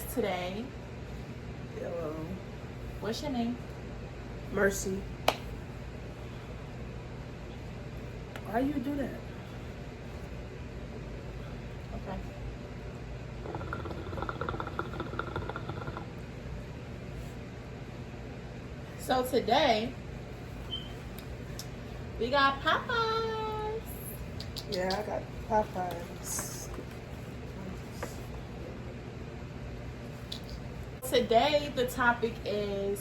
guest today. Hello. What's your name? Mercy. Why you do that? Okay. So today, we got Popeyes. Yeah, I got Popeyes. Today, the topic is...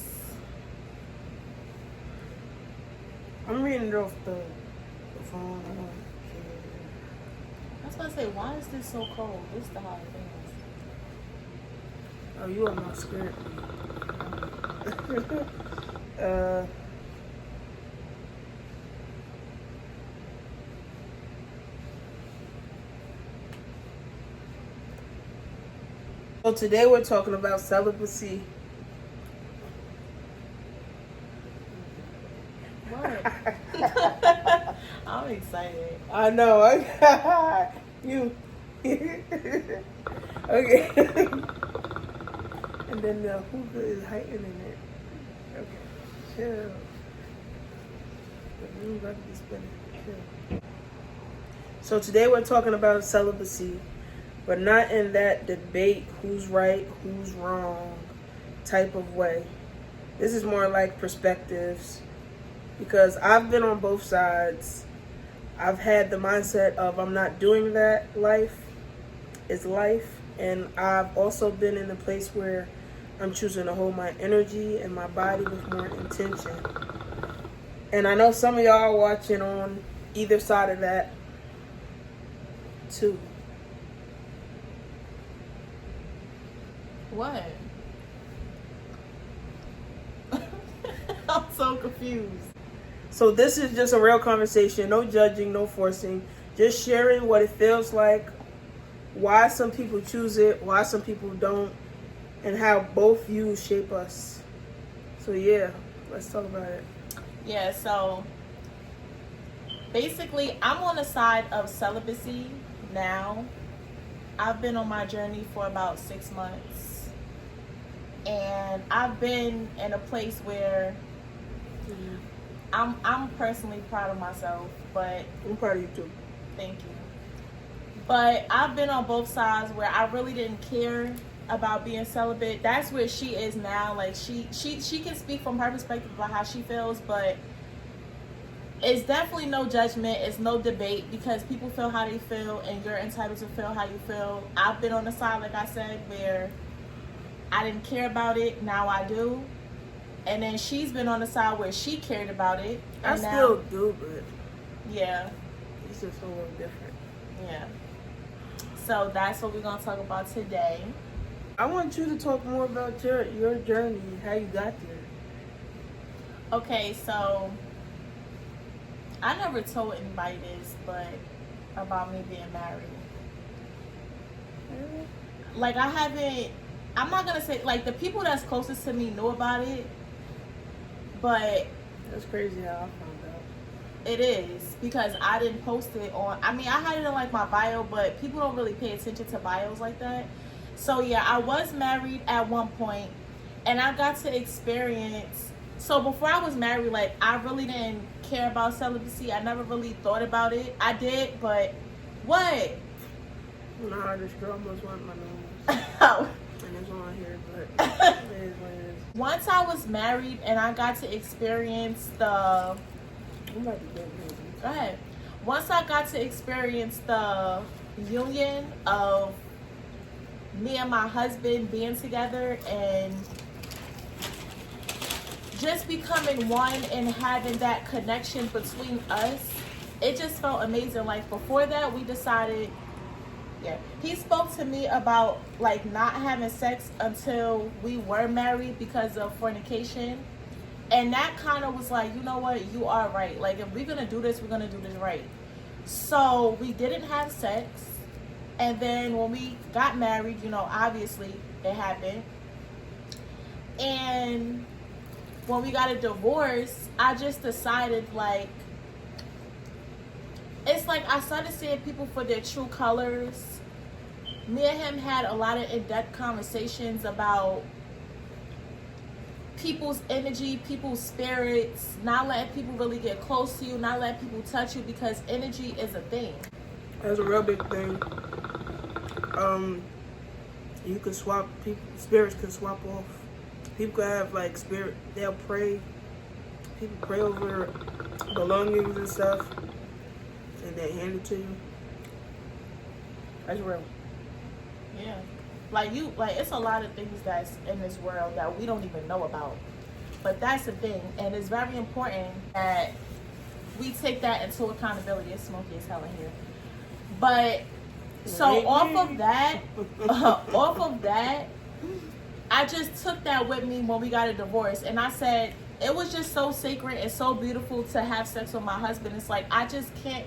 I'm reading it off the phone. I don't I was going to say, why is this so cold? This is the holidays. care. Oh, you are not scared. So today we're talking about celibacy. What? I'm excited. I know. You. Okay. And then the hookah is heightening it. Okay. Chill. The room's about to be spinning. Chill. So today we're talking about celibacy, but not in that debate who's right, who's wrong type of way. This is more like perspectives, because I've been on both sides. I've had the mindset of I'm not doing that. Life is life. And I've also been in a place where I'm choosing to hold my energy and my body with more intention. And I know some of y'all are watching on either side of that too. What? I'm so confused. So this is just a real conversation, no judging, no forcing, just sharing what it feels like, why some people choose it, why some people don't, and how both views shape us. So yeah, let's talk about it. Yeah, so basically, I'm on the side of celibacy now. I've been on my journey for about 6 months. And I've been in a place where I'm personally proud of myself, but I'm proud of you too. thank you. But I've been on both sides where I really didn't care about being celibate. That's where she is now. Like she can speak from her perspective about how she feels, but it's definitely no judgment. It's no debate, because people feel how they feel and you're entitled to feel how you feel. I've been on the side, like I said, where I didn't care about it. Now I do. And then she's been on the side where she cared about it. I still do, but yeah, it's just a little different. yeah. So that's what we're gonna talk about today. I want you to talk more about your journey, how you got there. Okay, so I never told anybody this, but about me being married. Like I'm not gonna say, like, the people that's closest to me know about it, but That's crazy how I found out. it is because I didn't post it on. I mean, I had it in like my bio, but people don't really pay attention to bios like that. So yeah, I was married at one point, and I got to experience. So before I was married, like, I really didn't care about celibacy. I never really thought about it. I did, but what? Nah, this girl almost went my nose. Oh. And it's on here, but it is what it is. Once I was married and I got to experience the... You might be dead, maybe. Go ahead. Once I got to experience the union of me and my husband being together and just becoming one and having that connection between us, it just felt amazing. Like, before that, we decided... Yeah. He spoke to me about, like, not having sex until we were married because of fornication. And that kind of was like, you know what, you are right. Like, if we're going to do this, we're going to do this right. So we didn't have sex. And then when we got married, you know, obviously it happened. And when we got a divorce, I just decided, like, it's like I started seeing people for their true colors. me and him had a lot of in-depth conversations about people's energy, people's spirits, not letting people really get close to you, not letting people touch you, because energy is a thing. That's a real big thing. You can swap, spirits can swap off. People can have like spirit, they'll pray. People pray over belongings and stuff, and they hand it to you. That's real. Yeah. Like it's a lot of things that's in this world that we don't even know about. But that's the thing, and it's very important that we take that into accountability. It's smoky as hell in here. But so off of that, I just took that with me when we got a divorce, and I said it was just so sacred and so beautiful to have sex with my husband. It's like I just can't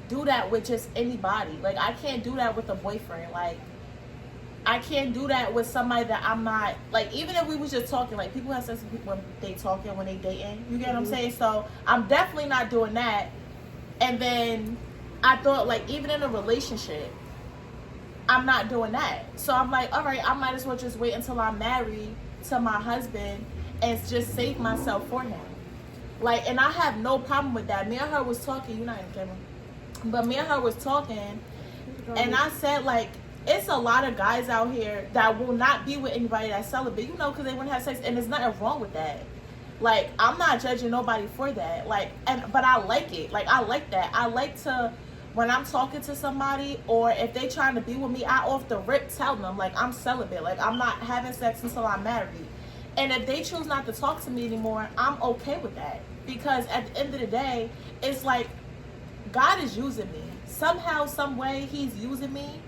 do that with just anybody. Like I can't do that with a boyfriend. Like I can't do that with somebody that I'm not, like, even if we was just talking, like people have sex with people when they talking, when they dating. You get what I'm saying? So I'm definitely not doing that. And then I thought, like, even in a relationship, I'm not doing that. So I'm like, all right, I might as well just wait until I'm married to my husband and just save myself for him. Like, and I have no problem with that. Me and her was talking, you're not in the camera, but me and her was talking, and I said, like, it's a lot of guys out here that will not be with anybody that's celibate, you know, because they wouldn't have sex, and there's nothing wrong with that. Like, I'm not judging nobody for that. Like, but I like it. Like, I like that. I like to, when I'm talking to somebody, or if they trying to be with me, I off the rip tell them, like, I'm celibate. Like, I'm not having sex until I'm married. And if they choose not to talk to me anymore, I'm okay with that. Because at the end of the day, it's like, God is using me. Somehow, some way, he's using me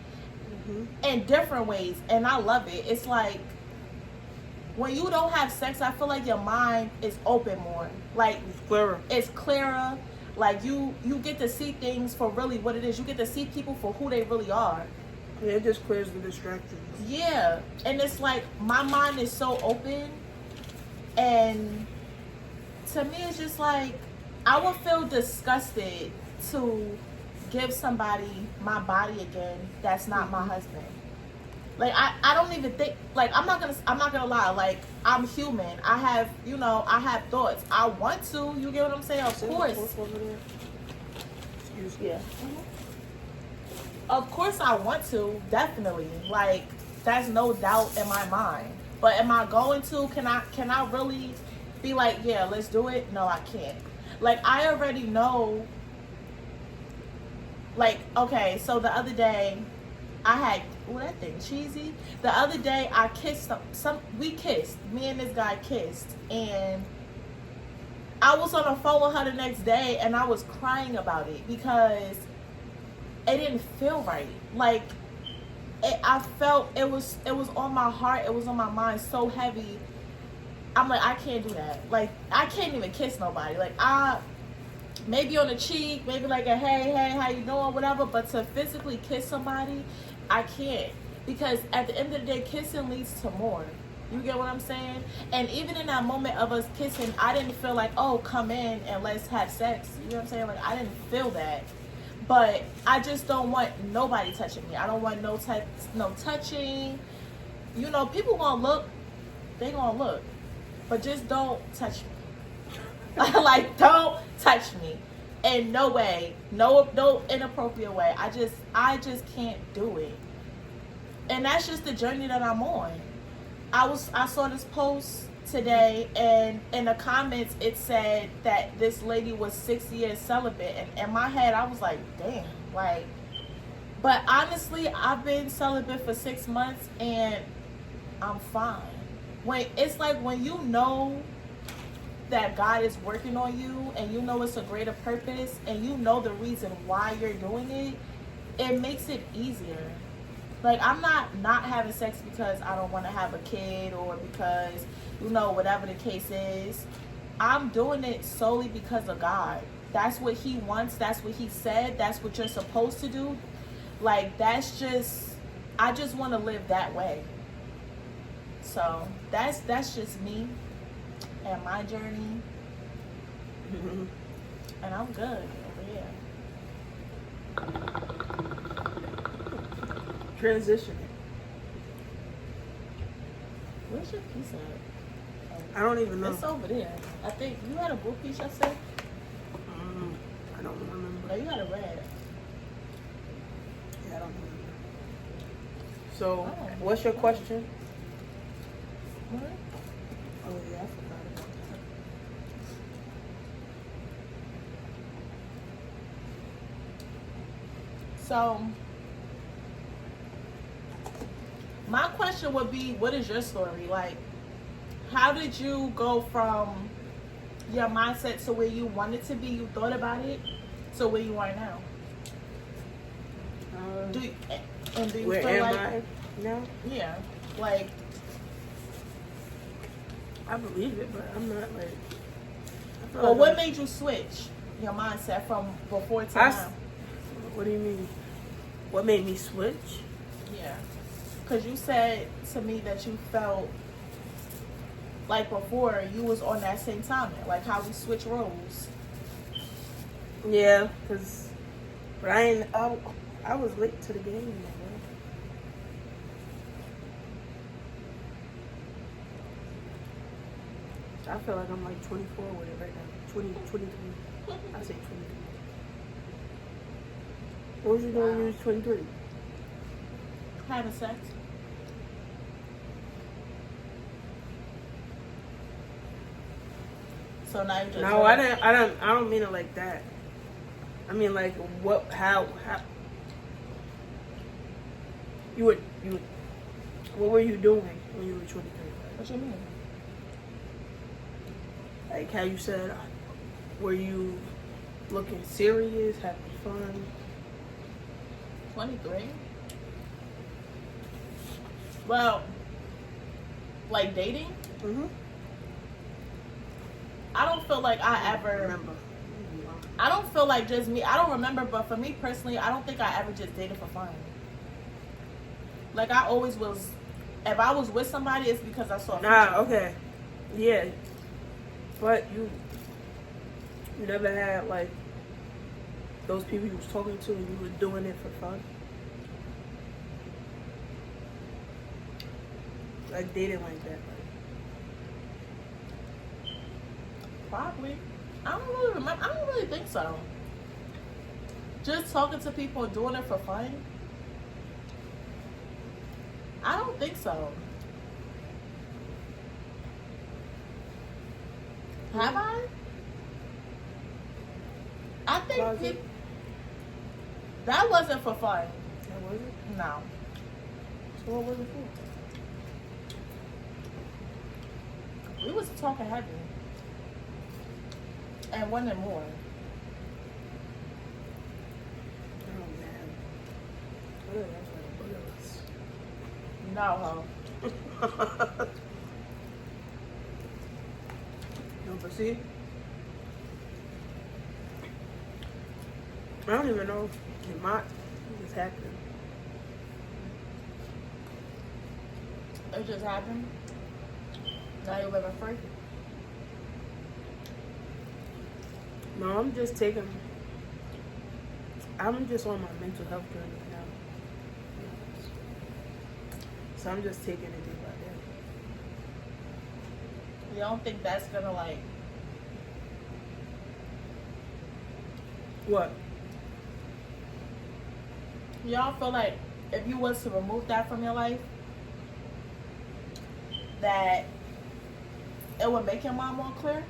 in different ways. And I love it. It's like, when you don't have sex, I feel like your mind is open more. Like, it's clearer. Like, you get to see things for really what it is. You get to see people for who they really are. Yeah, it just clears the distractions. Yeah. And it's like, my mind is so open. And to me, it's just like, I would feel disgusted to give somebody my body again that's not my husband. Like, I don't even think, like, I'm not gonna lie, like, I'm human. I have, you know, I have thoughts. I want to, you get what I'm saying? Of course. Excuse me. Yeah. Of course I want to, definitely. Like, that's no doubt in my mind. But am I going to? Can I really be like, yeah, let's do it? No, I can't. Like, I already know. Like, okay, so the other day, I had, that thing cheesy. The other day, I kissed we kissed. Me and this guy kissed. And I was on the phone with her the next day, and I was crying about it because it didn't feel right. Like, I felt it was on my heart, it was on my mind so heavy. I'm like, I can't do that. Like, I can't even kiss nobody. Like, maybe on the cheek, maybe like a hey, how you doing, whatever, but to physically kiss somebody, I can't. Because at the end of the day, kissing leads to more. You get what I'm saying? And even in that moment of us kissing, I didn't feel like, oh, come in and let's have sex. You know what I'm saying? Like, I didn't feel that. But I just don't want nobody touching me. I don't want no touching. You know, people gonna look, they gonna look. But just don't touch me. Like, don't touch me in no way, no inappropriate way. I just can't do it. And that's just the journey that I'm on. I saw this post today, and in the comments it said that this lady was 6 years celibate, and in my head I was like, damn, like, but honestly, I've been celibate for 6 months and I'm fine. It's like when you know that God is working on you, and you know it's a greater purpose, and you know the reason why you're doing it, it makes it easier. Like, I'm not having sex because I don't want to have a kid, or because, you know, whatever the case is. I'm doing it solely because of God. That's what he wants. That's what he said. That's what you're supposed to do. Like, that's just, I just want to live that way. So that's just me and my journey. And I'm good over here. transitioning. Where's your piece at? I don't even know. It's over there. I think you had a blue piece yesterday. I don't remember. No, you had a red. Yeah, I don't remember. So, Oh. what's your question? What? Oh yeah, I forgot about that. So, my question would be, what is your story? Like, how did you go from your mindset to where you wanted to be, you thought about it, to where you are now? Do you, and do you Where feel am like, I now? yeah, like, I believe it, but I'm not like. I feel well, like what I'm- made you switch your mindset from before to I now? s- What do you mean? What made me switch? Yeah, because you said to me that you felt like before you was on that same time, like how we switch roles. Yeah, cause but I was late to the game. Man. I feel like I'm like 24 with it right now. 23. I say 23. What was you doing when you was 23? Having sex. So now you just No, I don't mean it like that. I mean like how you would what were you doing when you were 23? What you mean? Like how you said, were you looking serious, having fun? 23. Well, like dating, Mm-hmm. I don't feel like I ever. Remember. I don't feel like just me. I don't remember, but for me personally, I don't think I ever just dated for fun. Like I always was. If I was with somebody, it's because I saw. a Nah, future. okay. Yeah. But you never had like those people you was talking to and you were doing it for fun? Like dating like that. Probably. I don't really remember. I don't really think so. Just talking to people and doing it for fun. I don't think so. Have I? I think Was it? that wasn't for fun. That wasn't? No. So what was it for? We was talking heavy. And wanting more. Oh man. Oh, that's No, like a No, but see, I don't even know if it might just happened. it just happened. Now you're living free. No, I'm just on my mental health journey now. So I'm just taking it day by day. You don't think that's gonna like What? y'all feel like if you was to remove that from your life, that it would make your mind more clear?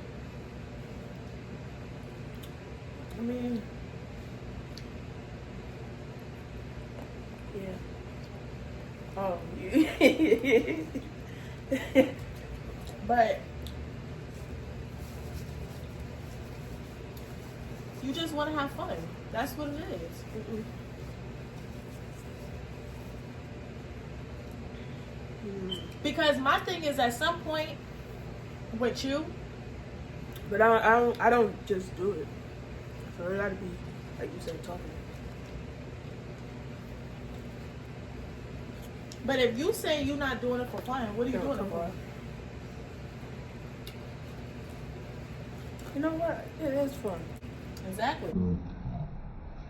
I mean, yeah. Oh, But you just want to have fun. That's what it is. Mm-mm. Because my thing is, at some point with you, But I don't just do it. So it gotta be, like you said, talking. but if you say you're not doing it for fun, what are you No, doing it come for? on. You know what? It is fun. Exactly.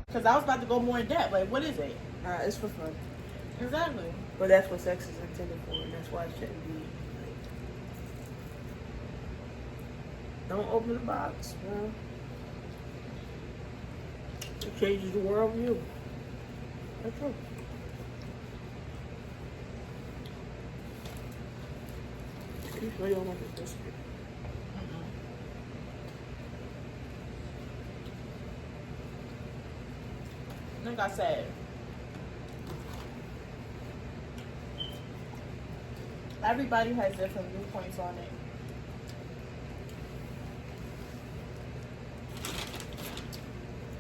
Because I was about to go more in depth. Like, what is it? It's for fun. Exactly. But that's what sex is intended for, and that's why it shouldn't be. Like, don't open the box, man. It changes the world view. That's true. You sure you don't want this biscuit? Like I said, everybody has different viewpoints on it.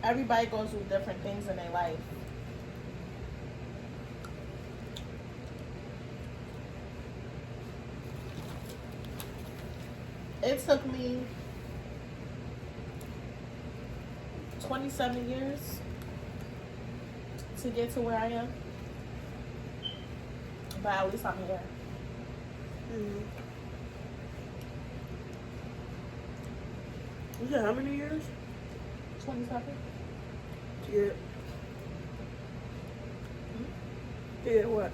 Everybody goes through different things in their life. It took me 27 years to get to where I am. But at least I'm here. Mm-hmm. You said how many years? 27? Yeah. Yeah, what?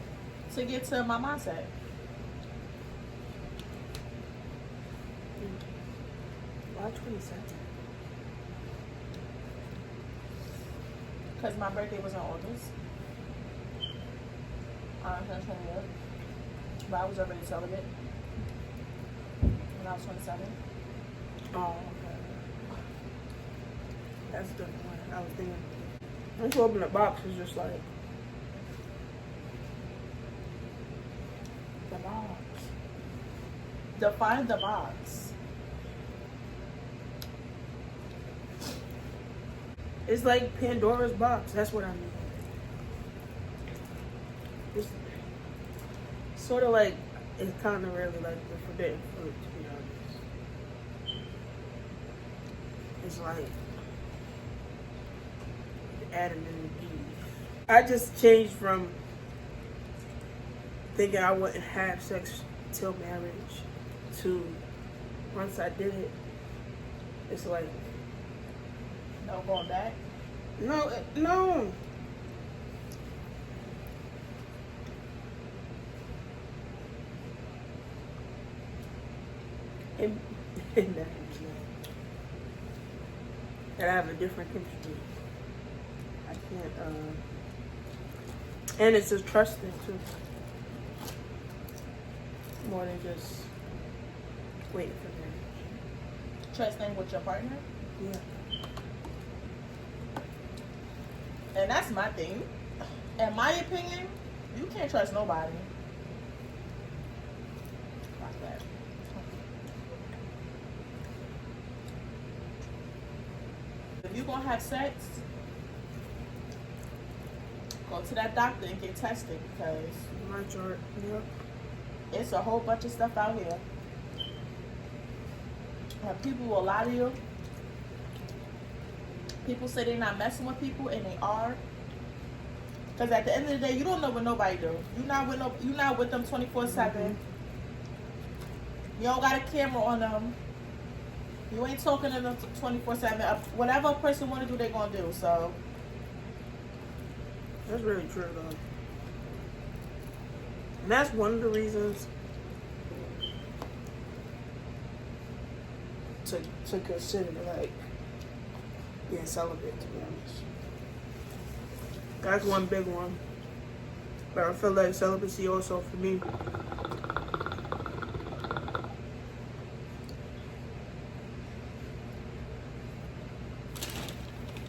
To get to my mindset. Why 27? Because my birthday was in August. I turned 28. But I was already celibate when I was 27. Oh, okay. That's the one I was thinking. Once you open the box, it's just like the box. Define the box. It's like Pandora's box. That's what I mean. It's sort of like, it's kind of really like the forbidden fruit, to be honest. It's like Adam and Eve. I just changed from thinking I wouldn't have sex till marriage to once I did it, it's like, No going back. no. And that I have a different chemistry. I can't, and it's just trusting too. More than just waiting for marriage. Trusting with your partner. Yeah. And that's my thing. In my opinion, you can't trust nobody. Like that. If you're gonna have sex, go to that doctor and get tested because My chart. Yep. it's a whole bunch of stuff out here. People will lie to you. People say they're not messing with people, and they are. Because at the end of the day, you don't know what nobody do. You're not with them 24/7. You don't got a camera on them. You ain't talking to them 24/7. Whatever a person want to do, they gonna do. So That's really true though. And that's one of the reasons to consider like being celibate, to be honest. That's one big one. But I feel like celibacy also for me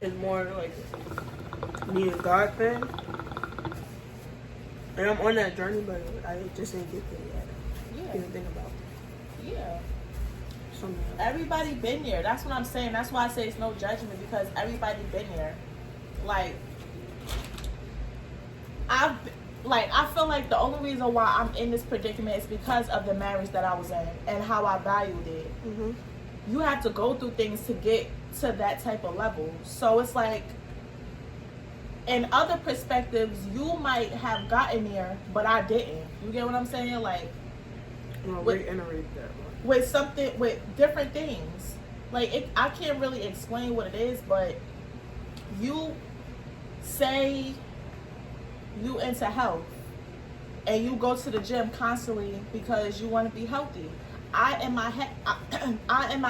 is more like me and God thing. And I'm on that journey, but I just ain't get there yet. yeah, Even think about it. yeah. Something else. Everybody been there. That's what I'm saying. That's why I say it's no judgment because everybody been there. Like I feel like the only reason why I'm in this predicament is because of the marriage that I was in and how I valued it. Mm-hmm. You have to go through things to get to that type of level. So it's like, in other perspectives, you might have gotten there, but I didn't. You get what I'm saying? Like, No, With- reiterate that one. with something, with different things. Like, I can't really explain what it is, but you say you into health. and you go to the gym constantly because you want to be healthy. I in my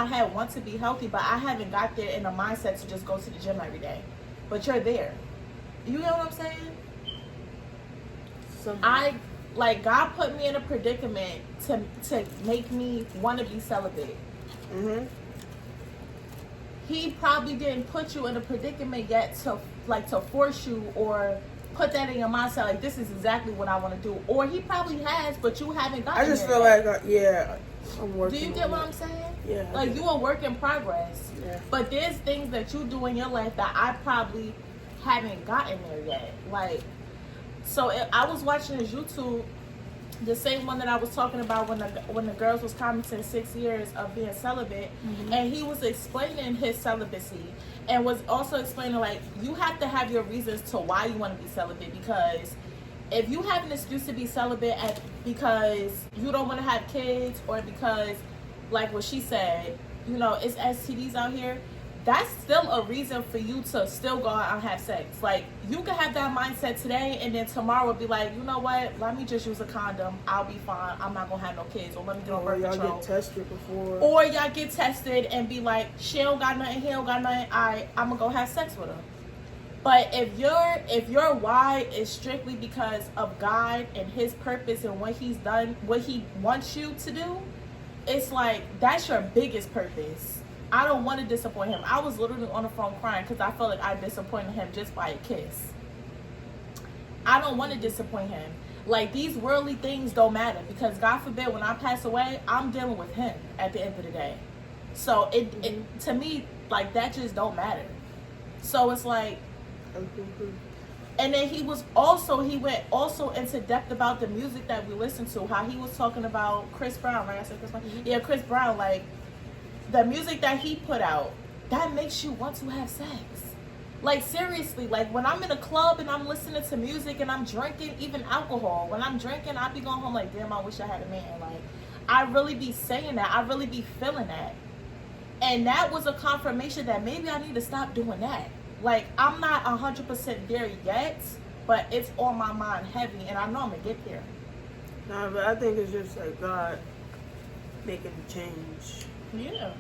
head want to be healthy, but I haven't got there in the mindset to just go to the gym every day. But you're there. You know what I'm saying? God put me in a predicament to make me want to be celibate. Mm-hmm. He probably didn't put you in a predicament yet to force you or put that in your mindset like this is exactly what I want to do. Or he probably has, but you haven't gotten I just there feel yet. like I'm working. Do you get what I'm saying? Yeah. Like, you a work in progress. Yeah. But there's things that you do in your life that I probably haven't gotten there yet. Like, so I was watching his YouTube, the same one that I was talking about when the girls was commenting 6 years of being celibate, and he was explaining his celibacy and was also explaining like you have to have your reasons to why you want to be celibate, because if you have an excuse to be celibate because you don't want to have kids, or because like what she said, you know, it's STDs out here, that's still a reason for you to still go out and have sex. Like, you can have that mindset today, and then tomorrow be like, you know what, let me just use a condom, I'll be fine, I'm not gonna have no kids, or let me do a birth control. Y'all get tested before. Or y'all get tested and be like, she don't got nothing, he don't got nothing, I'm gonna go have sex with her. But if your why is strictly because of God and his purpose and what he's done, what he wants you to do, it's like, that's your biggest purpose. I don't want to disappoint him. I was literally on the phone crying because I felt like I disappointed him just by a kiss. I don't want to disappoint him. Like, these worldly things don't matter, because God forbid when I pass away, I'm dealing with him at the end of the day. So it to me, like, that just don't matter. So it's like, and then he went also into depth about the music that we listen to, how he was talking about Chris Brown, right? I said Chris Brown? Yeah, Chris Brown, like, the music that he put out, that makes you want to have sex. Like, seriously, like, when I'm in a club and I'm listening to music and I'm drinking, even alcohol, when I'm drinking, I be going home like, damn, I wish I had a man. Like, I really be saying that. I really be feeling that. And that was a confirmation that maybe I need to stop doing that. Like, I'm not 100% there yet, but it's on my mind heavy, and I know I'm going to get there. Nah, but I think it's just like God making the change. Yeah.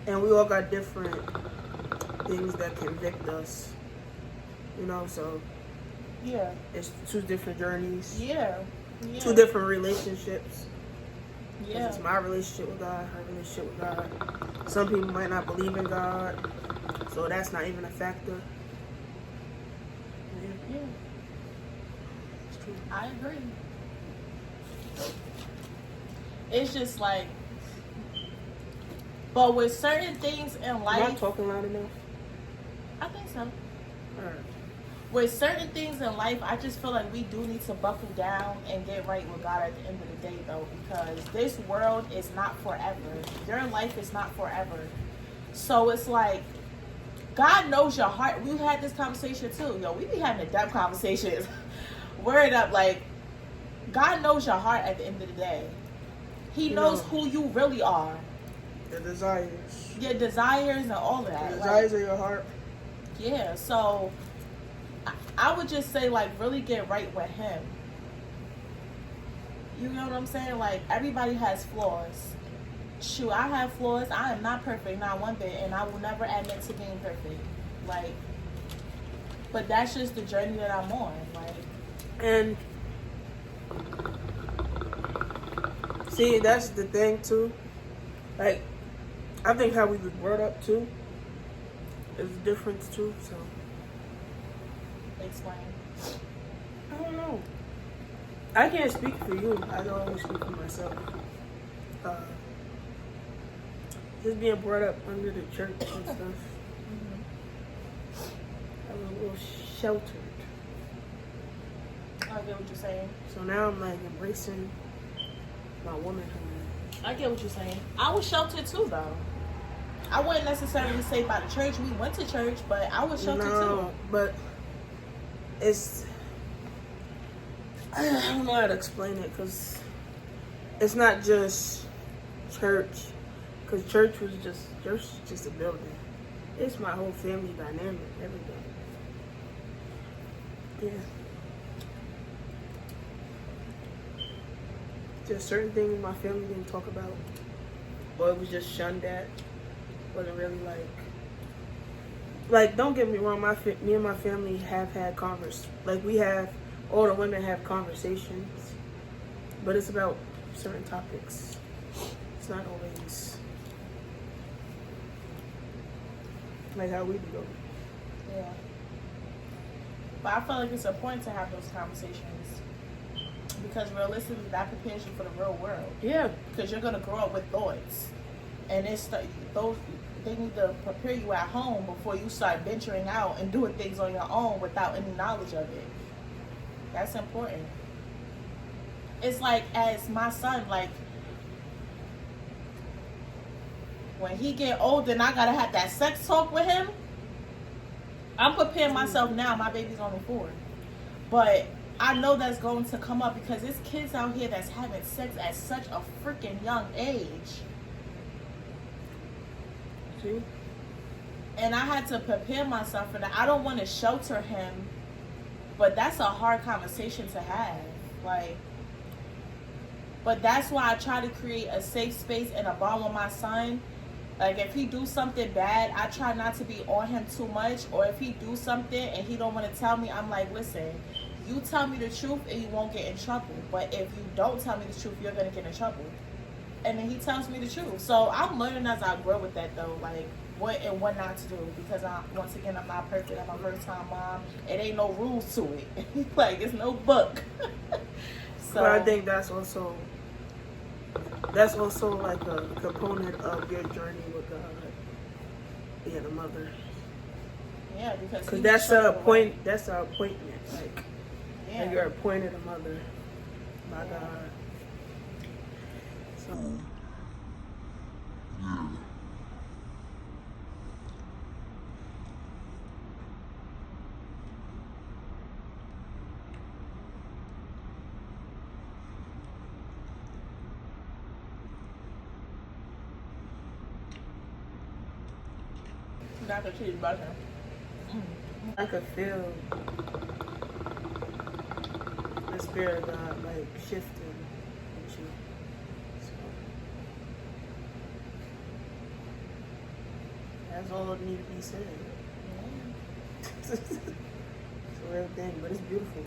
And we all got different things that convict us. You know, so yeah, it's two different journeys. Yeah. Two different relationships. Yeah. It's my relationship with God, her relationship with God. Some people might not believe in God, so that's not even a factor. Yeah. It's true. I agree. It's just like, but with certain things in life... Am I talking loud enough? I think so. Alright. With certain things in life, I just feel like we do need to buckle down and get right with God at the end of the day, though, because this world is not forever. Your life is not forever. So it's like, God knows your heart. We had this conversation too. Yo, we be having a dumb conversations. Word up, like, God knows your heart at the end of the day. He knows who you really are. Your desires. Your desires and all of that. Your desires of your heart. Yeah, so I would just say, like, really get right with him. You know what I'm saying? Like, everybody has flaws. Shoot, I have flaws. I am not perfect, not one bit, and I will never admit to being perfect. Like, but that's just the journey that I'm on. Like, and see, that's the thing too. Like, I think how we was brought up too is a difference too. So, explain. I don't know. I can't speak for you. I can only speak for myself. Just being brought up under the church and stuff. I was a little sheltered. I get what you're saying. So now I'm like embracing my womanhood. I get what you're saying. I was sheltered too, though. I wouldn't necessarily say by the church. We went to church, but I was sheltered too. But it's... I don't know how to explain it, because it's not just church. Because church was just a building. It's my whole family dynamic, everything. Yeah. Just certain things my family didn't talk about, or it was just shunned at. Wasn't really like. Don't get me wrong. Me and my family have had all the women have conversations, but it's about certain topics. It's not always like how we do. Yeah. But I feel like it's important to have those conversations because realistically, that prepares you for the real world. Yeah. Because you're gonna grow up with thoughts, and they need to prepare you at home before you start venturing out and doing things on your own without any knowledge of it. That's important. It's like as my son, like when he get older and I gotta have that sex talk with him, I'm preparing myself now. My baby's only 4. But I know that's going to come up because there's kids out here that's having sex at such a freaking young age. See? And I had to prepare myself for that. I don't want to shelter him, but that's a hard conversation to have. But that's why I try to create a safe space and a bond with my son. Like if he do something bad, I try not to be on him too much. Or if he do something and he don't want to tell me, I'm like, listen, you tell me the truth and you won't get in trouble. But if you don't tell me the truth, you're gonna get in trouble. And then he tells me the truth. So I'm learning as I grow with that though, like what and what not to do. Because once again, I'm not perfect. I'm a first time mom. It ain't no rules to it. Like it's no book. So but I think that's also like a component of your journey with God, being a mother. Yeah, because that's a point. That's our appointment. Like, yeah, you're appointed a mother by God. So. Got the cheese butter. I could feel the spirit of God like shifting with you. So that's all that need to be said. It's a real thing, but it's beautiful.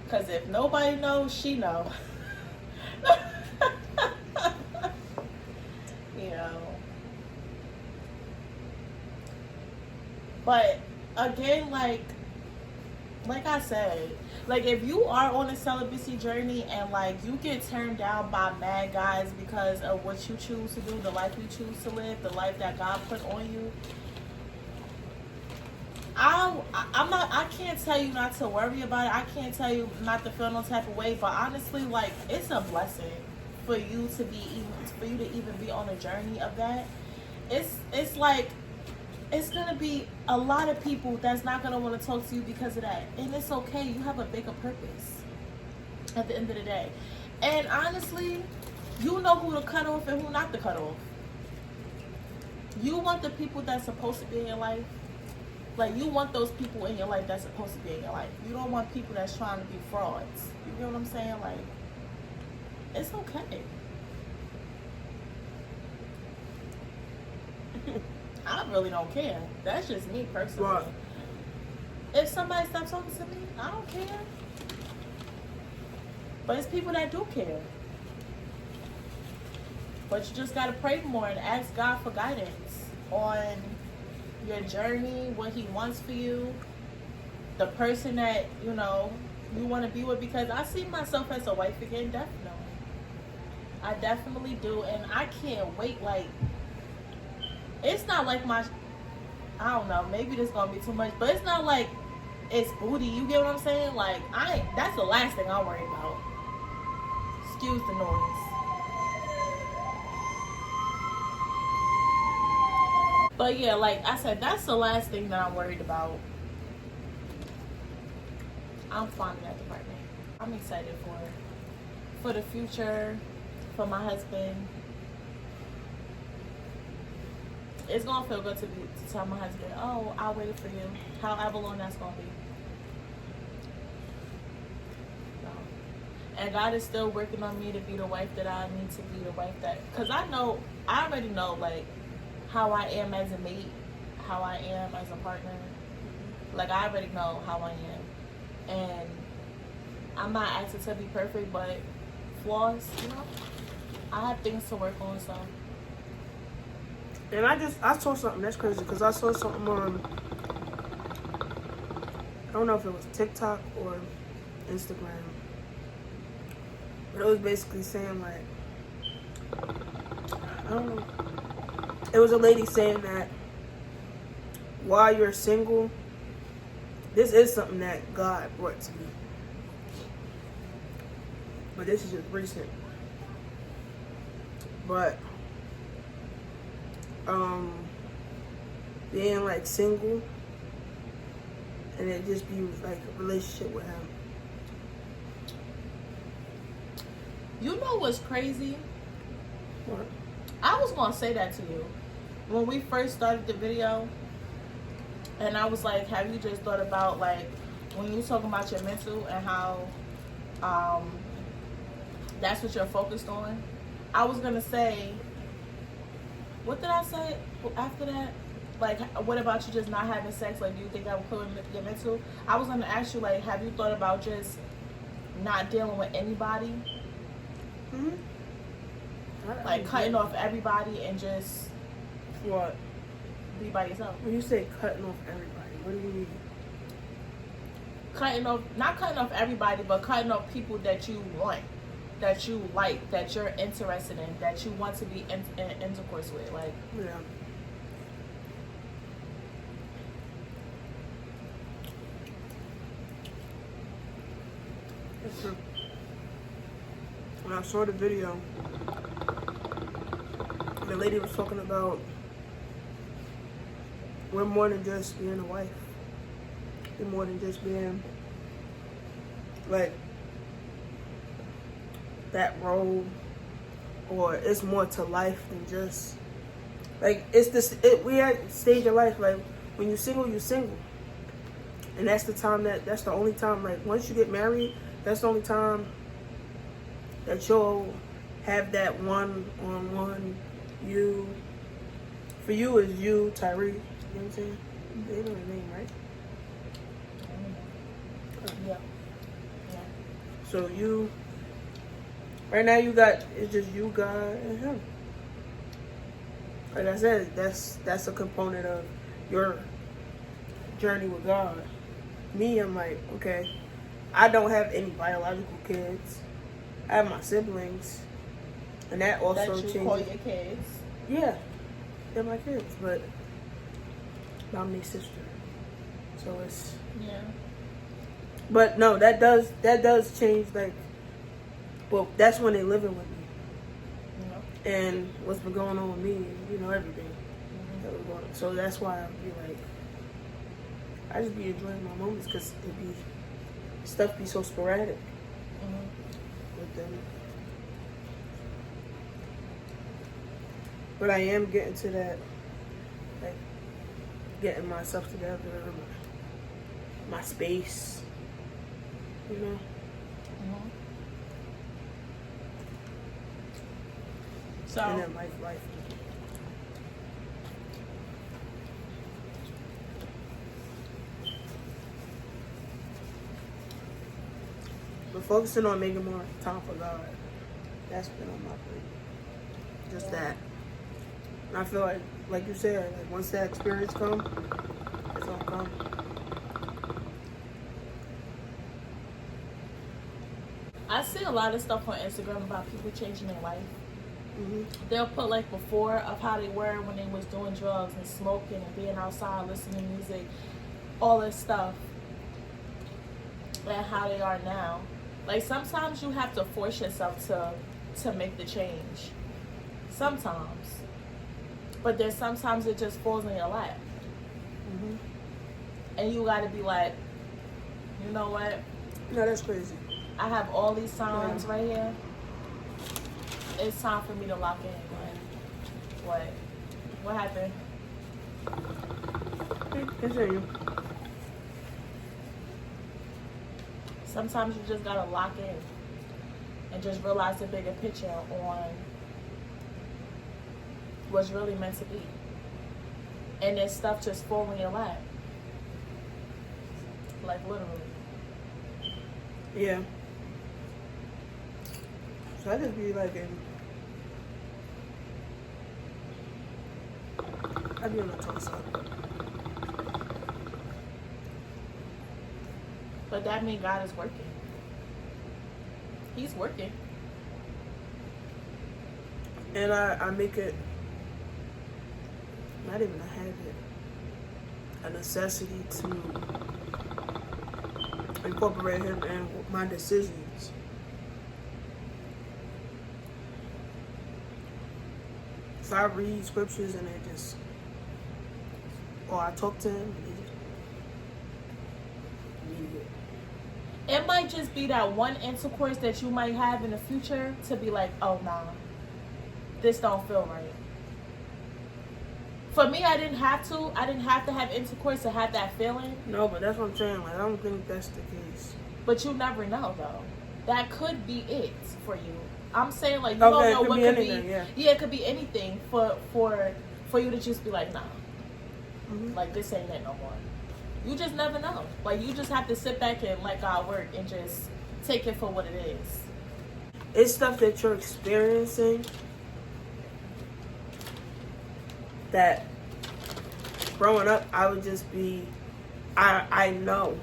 Because if nobody knows, she know. You know. But again, like I said, like if you are on a celibacy journey and like you get turned down by mad guys because of what you choose to do, the life you choose to live, the life that God put on you, I can't tell you not to worry about it. I can't tell you not to feel no type of way. But honestly, like it's a blessing for you to even be on a journey of that. It's like it's gonna be a lot of people that's not gonna want to talk to you because of that, and it's okay. You have a bigger purpose at the end of the day, and honestly, you know who to cut off and who not to cut off. You want the people that's supposed to be in your life. Like, you want those people in your life that's supposed to be in your life. You don't want people that's trying to be frauds. You know what I'm saying? Like, it's okay. I really don't care. That's just me personally. Right. If somebody stops talking to me, I don't care. But it's people that do care. But you just gotta pray more and ask God for guidance on your journey, what He wants for you, the person that you want to be with. Because I see myself as a wife again, definitely. I definitely do, and I can't wait. Like, it's not like I don't know, maybe this gonna be too much, but it's not like it's booty. You get what I'm saying? Like, that's the last thing I'm worried about. Excuse the noise. But yeah, like I said, that's the last thing that I'm worried about. I'm fine with that department. I'm excited for the future, for my husband. It's gonna feel good to tell my husband, oh, I'll wait for you, however long that's gonna be. So. And God is still working on me to be the wife that I need to be, the wife that, because I already know, like, how I am as a mate, how I am as a partner. Like, I already know how I am. And I'm not asking to be perfect, but flaws, you know, I have things to work on, so. And I saw something that's crazy because I saw something on, I don't know if it was TikTok or Instagram, but it was basically saying like, I don't know. It was a lady saying that while you're single, this is something that God brought to me, but this is just recent. But being like single and it just be like a relationship with him. You know what's crazy? What? I was gonna say that to you when we first started the video, and I was like, have you just thought about, like, when you talking about your mental and how that's what you're focused on? I was gonna say, what did I say after that? Like, what about you just not having sex? Like, do you think that would put your mental? I was gonna ask you, like, have you thought about just not dealing with anybody? Mm-hmm. Like, cutting off everybody and just What? be by yourself. When you say cutting off everybody, what do you mean? Cutting off, not cutting off everybody, but cutting off people that you want, that you like, that you're interested in, that you want to be in intercourse with. Like, Yeah. That's true. When I saw the video, the lady was talking about we're more than just being a wife. We're more than just being like that role, or it's more to life than just like it's this. We at a stage of life like when you're single, and that's the time that's the only time. Like once you get married, that's the only time that you'll have that one-on-one. You, for you is you, Tyree. You know what I'm saying? They know his name, right? yeah. So you, right now you got, it's just you, God, and him. Like I said, that's a component of your journey with God. Me, I'm like, okay, I don't have any biological kids. I have my siblings, and that also That you changes. call your kids. Yeah, they're my kids, but I'm their sister, so it's. Yeah. But no, that does change. Like, well, that's when they living with me, Yeah. and what's been going on with me, you know, everything that was going on. So that's why I be like, I just be enjoying my moments because stuff be so sporadic with them. But I am getting to that, like, getting myself together, my space, you know. So, And then life. But focusing on making more time for God, that's been on my plate. Just that. And I feel like you said, like once that experience comes, it's gonna come. I see a lot of stuff on Instagram about people changing their life. Mm-hmm. They'll put like before of how they were when they was doing drugs and smoking and being outside, listening to music, all this stuff, and how they are now. Like sometimes you have to force yourself to make the change. Sometimes, but then sometimes it just falls in your lap, and you got to be like, you know what? No, that's crazy. I have all these signs right here. It's time for me to lock in. Like, what happened? Continue. Sometimes you just gotta lock in. and just realize the bigger picture on what's really meant to be. And then stuff just fall in your lap. Like literally. Yeah. So I just be like I be on a toss up. But that means God is working. He's working. And I make it not even a habit, a necessity to incorporate him in my decisions. If I read scriptures and it just, or I talk to him and he just, It might just be that one intercourse that you might have in the future to be like, oh nah, this don't feel right. For me, I didn't have to have intercourse to have that feeling. No, but that's what I'm saying. Like, I don't think that's the case. But you never know, though. That could be it for you. I'm saying, like, you Okay, don't know it could what be could anything, be. yeah. It could be anything for you to just be like, nah, like this ain't it no more. You just never know. Like, you just have to sit back and let God work and just take it for what it is. It's stuff that you're experiencing that growing up, I would just be, I know,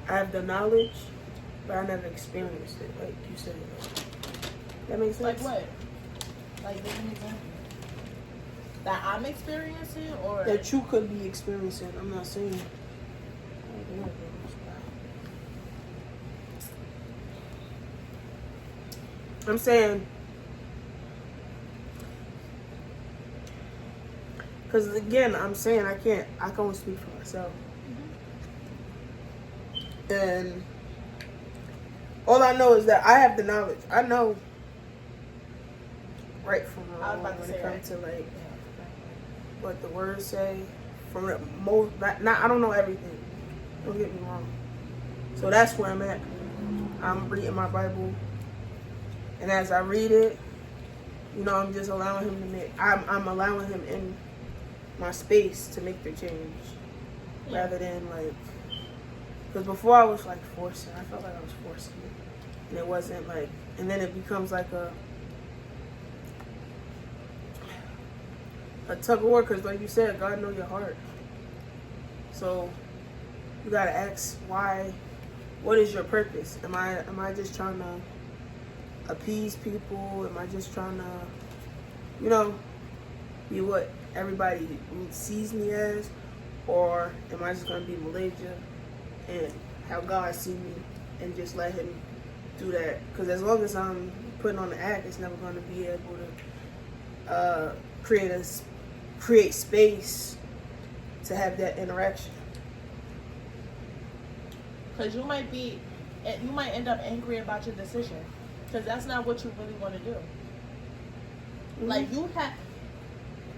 I have the knowledge, but I never experienced it, like you said. That makes sense? Like what? Like, give me an example. That I'm experiencing, or That you could be experiencing. I'm not saying. I'm saying, because again, I'm saying I can only speak for myself. And all I know is that I have the knowledge. I know right from wrong when it comes to like what the words say. From the most, not I don't know everything. Don't get me wrong. So that's where I'm at. I'm reading my Bible, and as I read it, you know, I'm just allowing him to make. I'm allowing him in my space to make the change, rather than like. Because before I was like forcing. I felt like I was forcing it, and it wasn't like. And then it becomes like a tug of war. Because like you said, God knows your heart. So you gotta ask why. What is your purpose? Am I just trying to appease people? Am I just trying to, you know, be what everybody sees me as? Or am I just going to be Malaysia and how God see me and just let him do that? Because as long as I'm putting on the act, it's never going to be able to create space to have that interaction. Because you might end up angry about your decision. Because that's not what you really want to do. Mm-hmm.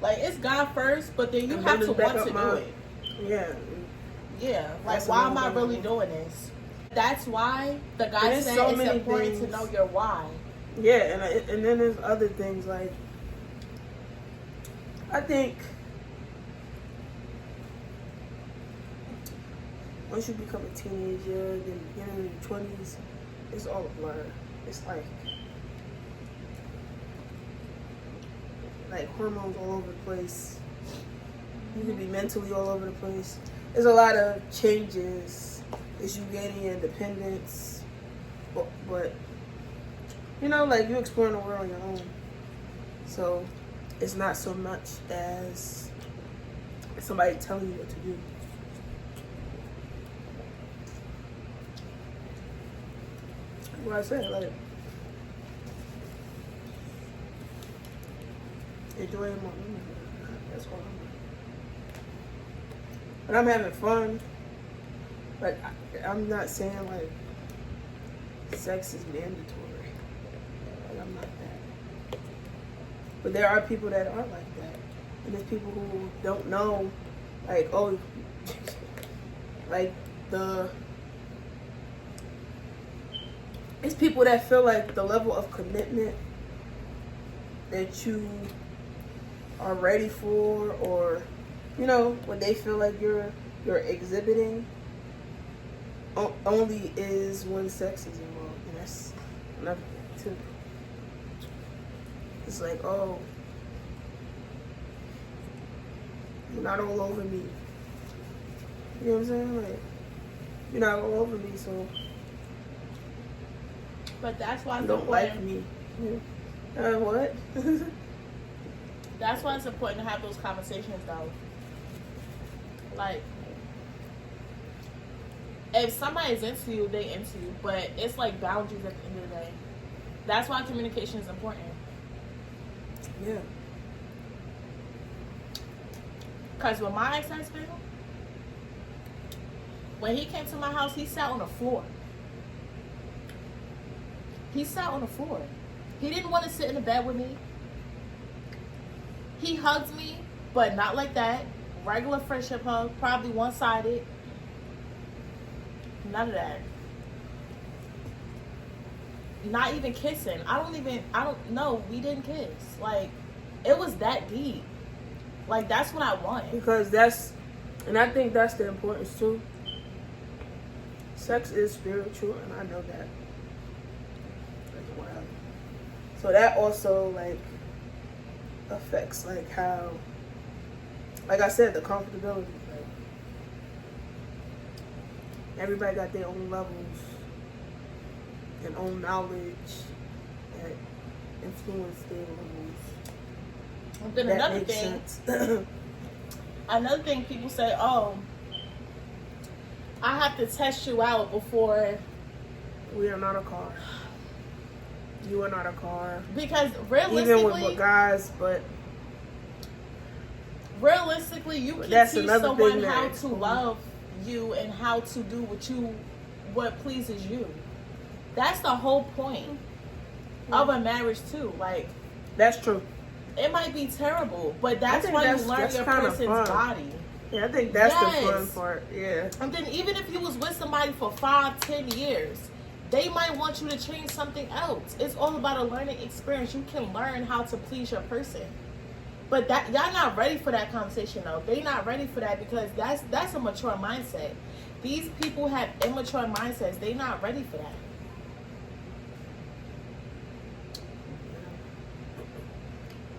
Like it's God first, but then you have to want to do it. Yeah. Yeah. Like, why am I really doing this? That's why the guy said it's important to know your why. Yeah, and then there's other things like, I think once you become a teenager, then beginning in your 20s, it's all a blur. It's like hormones all over the place. You can be mentally all over the place. There's a lot of changes as you gaining independence, but you know, like you exploring the world on your own. So it's not so much as somebody telling you what to do. What I said, like, enjoying my moment. That's what I'm doing. But I'm having fun. Like, I'm not saying, like, sex is mandatory. Like, I'm not that. But there are people that are like that. And there's people who don't know, like, oh, like, it's people that feel like the level of commitment that you are ready for, or what they feel like you're exhibiting, only is when sex is involved, and that's another thing too. It's like, oh, you're not all over me. You know what I'm saying? Like, you're not all over me, so But that's why you it's don't important. like me. What? That's why it's important to have those conversations, though. Like, if somebody's into you, they into you. But it's like boundaries at the end of the day. That's why communication is important. Yeah. Because with my ex-husband, when he came to my house, he sat on the floor. He sat on the floor. He didn't want to sit in the bed with me. He hugged me, but not like that. Regular friendship hug, probably one-sided. None of that. Not even kissing. I don't know. We didn't kiss. Like, it was that deep. Like, that's what I want. Because and I think that's the importance too. Sex is spiritual, and I know that as well. So that also, like, affects, like, how, like I said, the comfortability. Like, everybody got their own levels and own knowledge that influence their levels. And then That another makes thing, sense. another thing people say, oh, I have to test you out before. We are not a car. You are not a car. Because Even with guys, but realistically, you can that's teach another someone thing how that- to love you and how to do what pleases you. That's the whole point of a marriage too. Like, that's true. it might be terrible, but that's think why that's- you learn that's your kinda person's fun. body. Yeah, I think that's the fun Yes. part. Yeah. And then even if you was with somebody for 5-10 years, they might want you to change something else. It's all about a learning experience. You can learn how to please your person. But that y'all not ready for that conversation though. They not ready for that because that's a mature mindset. These people have immature mindsets. They not ready for that.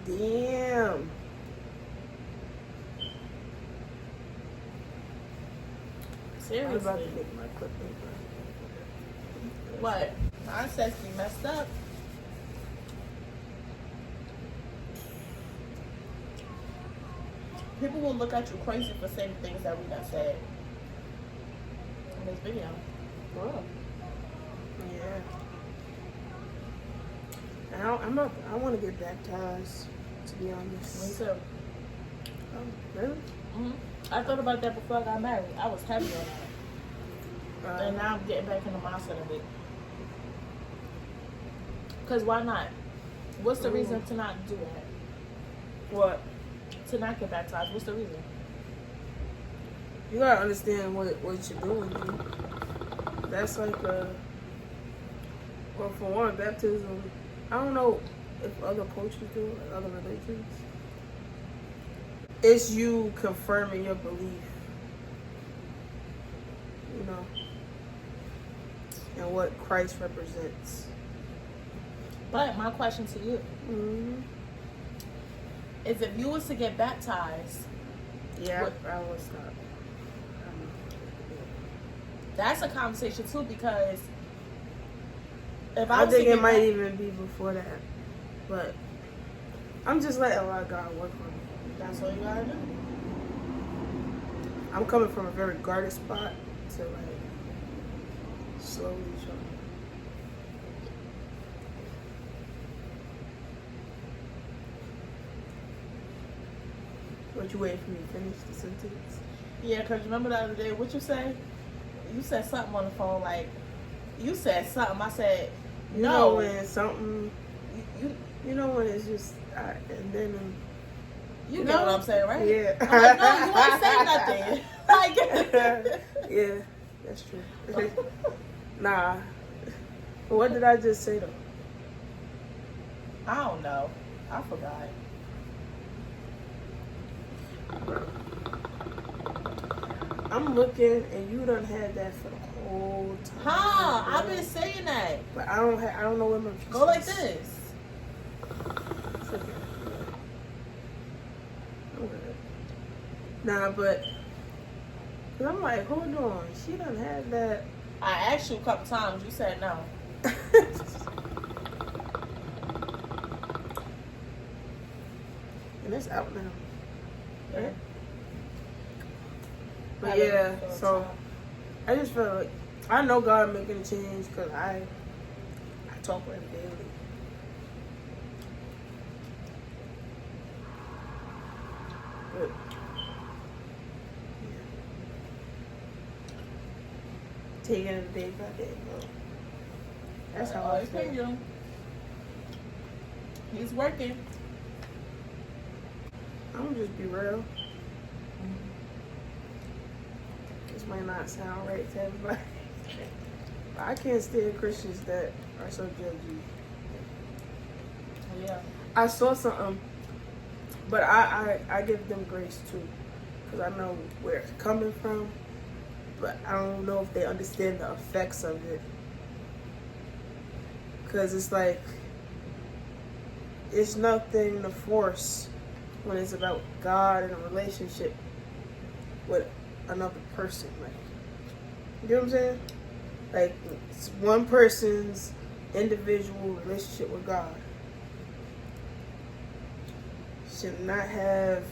Damn. I'm about Seriously. to make my clip. What? Mindsets be messed up. People will look at you crazy for saying things that we done said in this video. For real. Yeah. I want to get baptized, to be honest. Me too. Oh, really? I thought about that before I got married. I was heavy on that. And now I'm getting back in the mindset of it. Because why not? What's the reason to not do that? What? To not get baptized? What's the reason? You gotta understand what you're doing, man. That's like well, for one, baptism. I don't know if other cultures do it, like other religions. It's you confirming your belief, and what Christ represents. But my question to you is, if you was to get baptized, Yeah, I will stop. that's a conversation too, because if I was to think it get might even be before that, but I'm just letting Allah God work on me. that's what you gotta do. I'm coming from a very guarded spot to like slowly try. What, you waiting for me to finish the sentence? Yeah, because remember the other day, what you say? You said something on the phone, like, you said something. I said, You know when something, you know when it's just, and then you know what I'm saying, right? Yeah. I'm like, no, you ain't saying nothing. Like, yeah, that's true. Nah, What did I just say though? I don't know. I forgot. I'm looking, and you done had that for the whole time. Huh? bro. I've been saying that. But I don't know what my Go like this. It's okay. I'm good. Nah, but cause I'm like, hold on, she done had that. I asked you a couple times. You said no. And it's out now. Yeah. But yeah, so I just feel like I know God making a change because I talk with him daily. But yeah. Taking it day by day, bro. That's how I feel. you. He's working. I'm gonna just be real. This might not sound right to everybody. But I can't stand Christians that are so judgy. Yeah. I saw something, but I give them grace too, because I know where it's coming from, but I don't know if they understand the effects of it. Because it's like, it's nothing to force when it's about God and a relationship with another person. Like, you know what I'm saying? Like, it's one person's individual relationship with God should not have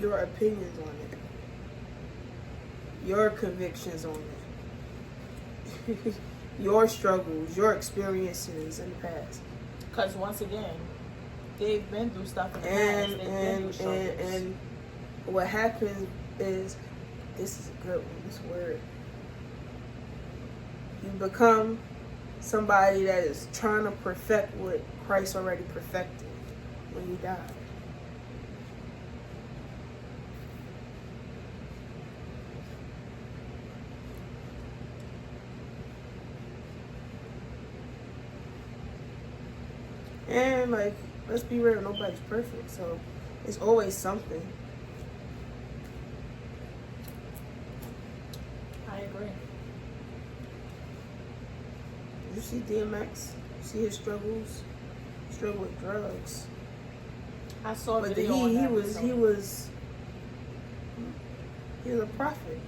your opinions on it, your convictions on it, your struggles, your experiences in the past. Because once again, they've been through stuff in the past. They've been through struggles. And what happens is, this is a good one, this word. You become somebody that is trying to perfect what Christ already perfected when he died. And like, let's be real, nobody's perfect, so it's always something. I agree. You see DMX, you see his struggles, struggle with drugs. I saw a But video on that he was a prophet,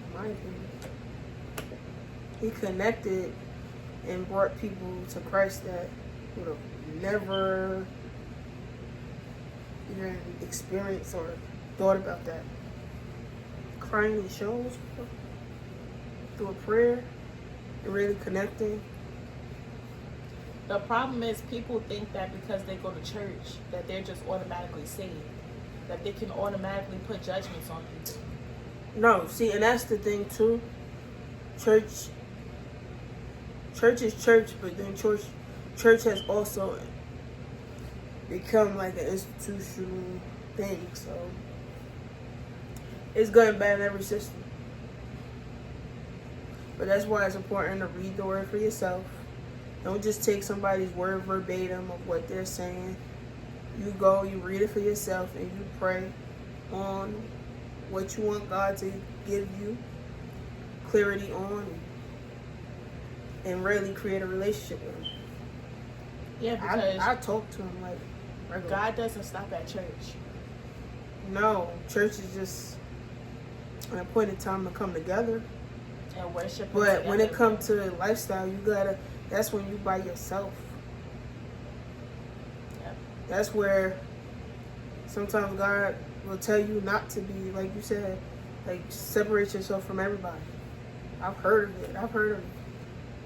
in my opinion. He connected and brought people to Christ that would have never even experienced or thought about that. Crying in shows, through a prayer, and really connecting. The problem is people think that because they go to church that they're just automatically saved, that they can automatically put judgments on people. No, see, and that's the thing too. Church is church, but then church has also become like an institutional thing. So it's good and bad in every system. But that's why it's important to read the word for yourself. Don't just take somebody's word verbatim of what they're saying. You go, you read it for yourself, and you pray on what you want God to give you clarity on, and really create a relationship with him. Yeah, because I talk to him like regular. God doesn't stop at church. No, church is just an appointed time to come together. And worship. But when it comes to lifestyle, that's when you by yourself. Yep. That's where sometimes God will tell you not to be, like you said, like separate yourself from everybody. I've heard of it. I've heard of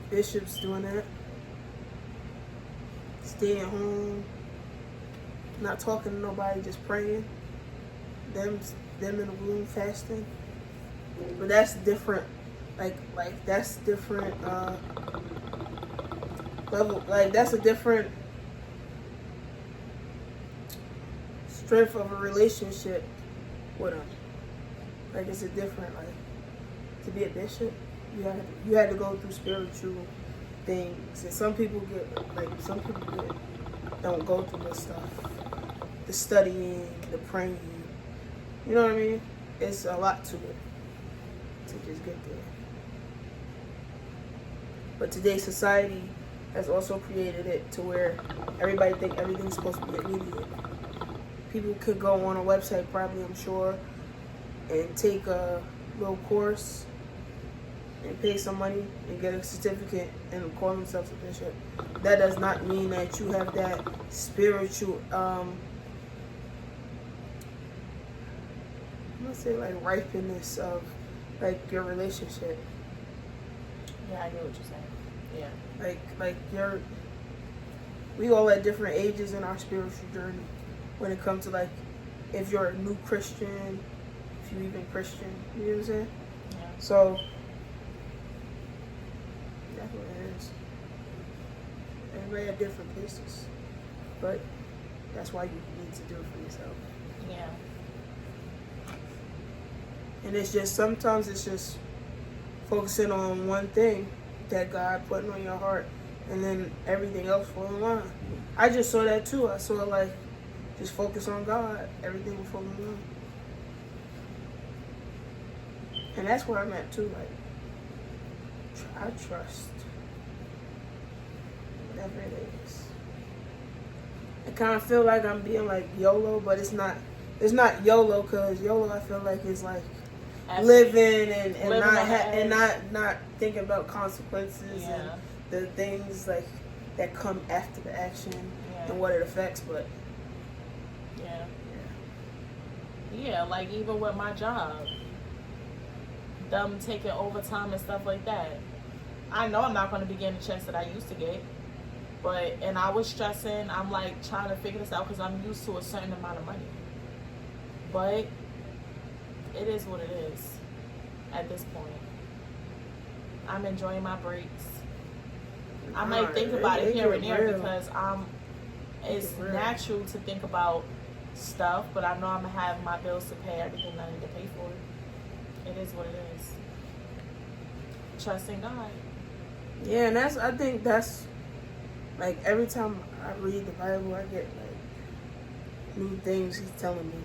bishops doing that. Staying home, not talking to nobody, just praying. Them in the room fasting. But that's different. Like that's different level. Like that's a different strength of a relationship with them. Like it's a different, like, to be a bishop, you had to go through spiritual things, and some people don't go through this stuff, the studying, the praying. You know what I mean? It's a lot to it to just get there. But today's society has also created it to where everybody think everything's supposed to be immediate. People could go on a website, probably, I'm sure, and take a little course and pay some money and get a certificate and call themselves a bishop. That does not mean that you have that spiritual, I'm gonna say like ripeness of like your relationship. Yeah, I get what you're saying. Yeah. Like we all at different ages in our spiritual journey when it comes to like if you're a new Christian, if you're even Christian, you know what I'm saying? Yeah. So that's what it is. Everybody at different places. But that's why you need to do it for yourself. Yeah. And it's just sometimes it's just focusing on one thing that God putting on your heart, and then everything else fall in line. I just saw that too. I saw like just focus on God, everything will fall in line. And that's where I'm at too. Like I trust whatever it is. I kind of feel like I'm being like YOLO, but it's not. It's not YOLO, because YOLO I feel like is like living and not thinking about consequences and the things like that come after the action and what it affects. But yeah, like even with my job, them taking overtime and stuff like that. I know I'm not going to be getting the checks that I used to get, and I was stressing. I'm like trying to figure this out because I'm used to a certain amount of money. But it is what it is at this point. I'm enjoying my breaks. I might think about it here and there because it's natural to think about stuff, but I know I'm going to have my bills to pay, everything I need to pay for. It is what it is. Trusting God. Yeah, and I think that's like every time I read the Bible, I get like new things He's telling me.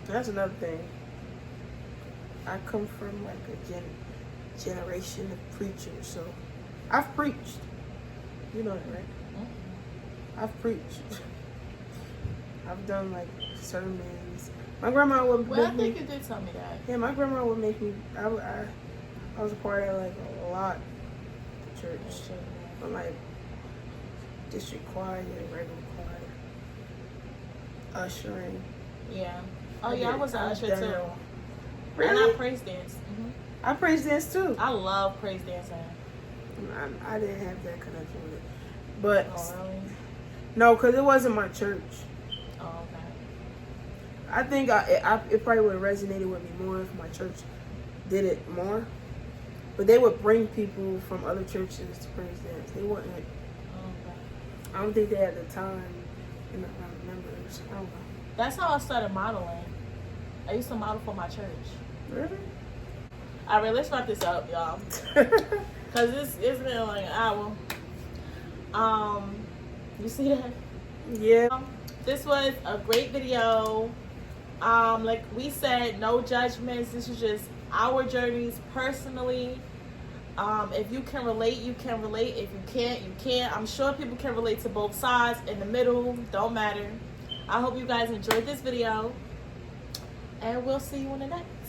That's another thing. I come from like a generation of preachers, so I've preached. You know that, right? Mm-hmm. I've preached. I've done like sermons. My grandma would I think you did tell me that. Yeah, my grandma would make me. I was a part of like a lot of church. From like district choir, regular choir, ushering. Yeah. Oh yeah, I was an usher too. Really? And I praise dance. Mm-hmm. I praise dance too. I love praise dancing. I didn't have that connection with it, but really? No, because it wasn't my church. Oh, okay. I think it probably would have resonated with me more if my church did it more. But they would bring people from other churches to praise dance. They wouldn't. Okay. I don't think they had the time and the amount of members. I don't know. That's how I started modeling. I used to model for my church. Really? All right, let's wrap this up, y'all. Because it's been like an hour. You see that? Yeah. This was a great video. Like we said, no judgments. This is just our journeys personally. If you can relate, you can relate. If you can't, you can't. I'm sure people can relate to both sides. In the middle, don't matter. I hope you guys enjoyed this video. And we'll see you in the next.